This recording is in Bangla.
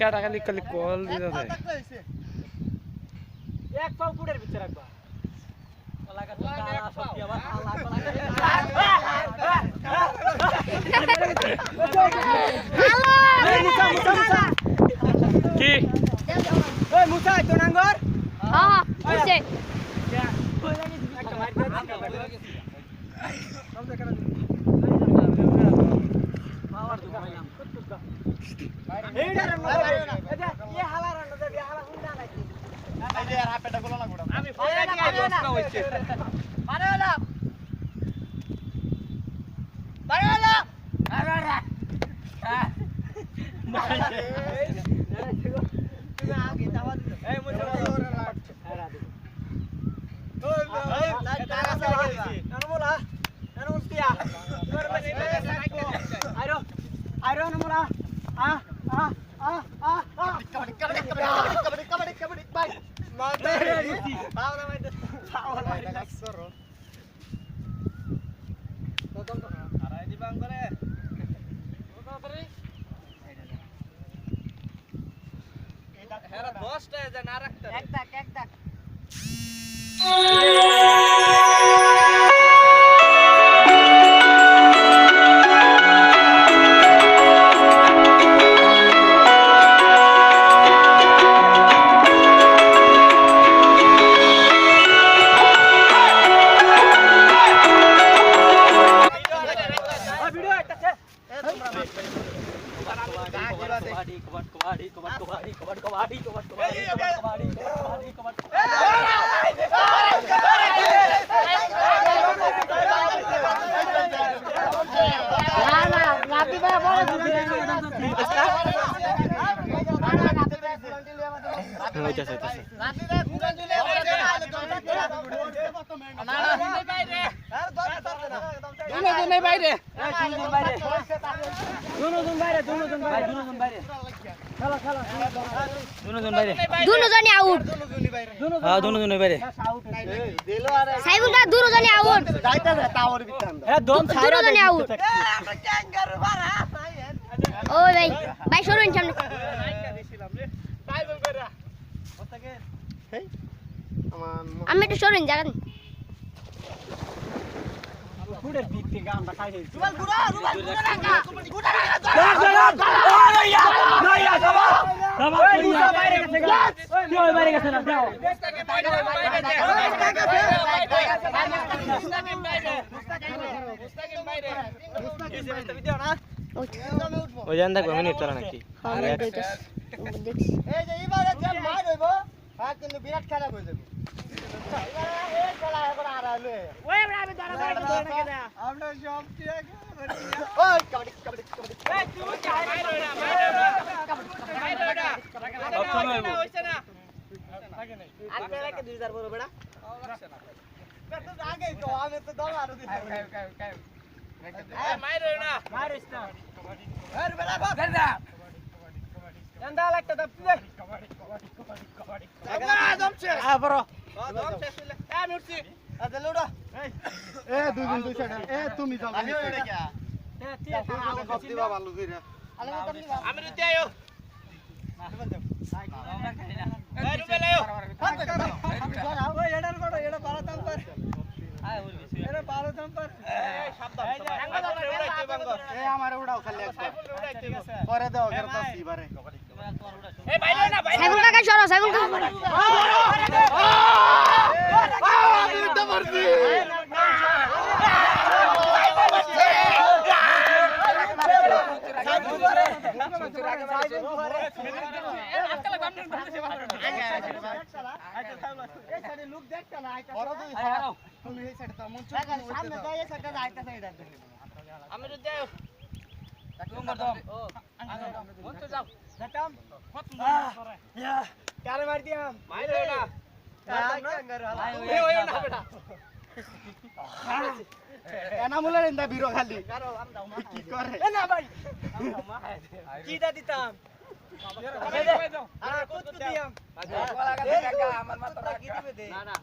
কেটা খালি খালি কল দিতে যায় এক পাও কুড়ের ভিতরে রাখবা কলাকা তো কালা সবজি আবার কালা কলা কি ওই মুসা তো নাঙ্গর হ্যাঁ বুঝছে একটা মার দে সব দেখা পাওয়ার দু কইলাম এইডার না এ হালা রান্না দে হালা হুন্ডা নাকি এই যে আর হাপেটা গুলো লাগবো আমি ফেরা কি আই দোস্ত না হইছে মারে হলো মারে হলো আরে আরে হ্যাঁ তুমি আগে দাওয়া দিও এই মুছে আরে দে ওই লাইট কারা সাইকেল নানমুলা নানমুস্তিয়া তোমার মানে আইরো আইরো নানমুলা kabadi bye mate paula mai paula mai kasoro totom to arai di bang bare kota tari hera 10 টা যে না রাখতে এক দাক দুজনে আউট হ্যাঁ দুজনে বাইরে সাইবুল কা দুজনে আউট যাইতে টাওয়ার ভিতর এ দম ছাড়া দুজনে আউট ওই ভাই সরুন সামনে আমি একটু সরুন জায়গা কুড়ের দিক থেকে আমরা খাই দিই রুবাল বাইরে গেছে না দাও ওই জান দেখো মিনিট তোরা নাকি দেখছি এই যে এবারে যে মার হইব হ্যাঁ কিন্তু বিরাট খেলা হয়ে যাবে এই খেলা এখন আর হলো ওই আমি ধরা ধরে না কেন আমরা সব কি আগে ওই কবাডি এই তুই চাই মাইরোডা হইছে না আগে লাগে 2000 বড় বেড়া রাখছে না তো আগে তো আমি তো দম আর দিই এই মাইরোডা মারিস না আরে বেড়া ঘর যা এন্ডা লাগতে দপ দে কবাডি দমছে বড় দমছে শুলে এ মুরসি আদে লুডা এ দুজন দুই সাইড এ তুমি যাও আমি ওইটা কি এ তিয়া কপ দিবা ভালো কইরা আমি রুতে আয়ো এ রুবেল আয়ো ওই এডার বড় এডা ভালো দাম পার আয় ওই এডা ভালো দাম পার এই সাবধান উড়াইতে বাঙ্গ এ আমারে উড়াও খালি পরে দাও করতা সিবারে এই বাইরে না বাইরে সাইবুল কাকা সরো সাইবুল কাকা দুইটা মারছি আমি যাও কারে মার দিয়াম মাইরে না এনামুলের ইন্দা বিরো খালি কি করে না ভাই কি দা দিতাম আরে কত দিয়াম আমার মাথা কি দিবে দে না না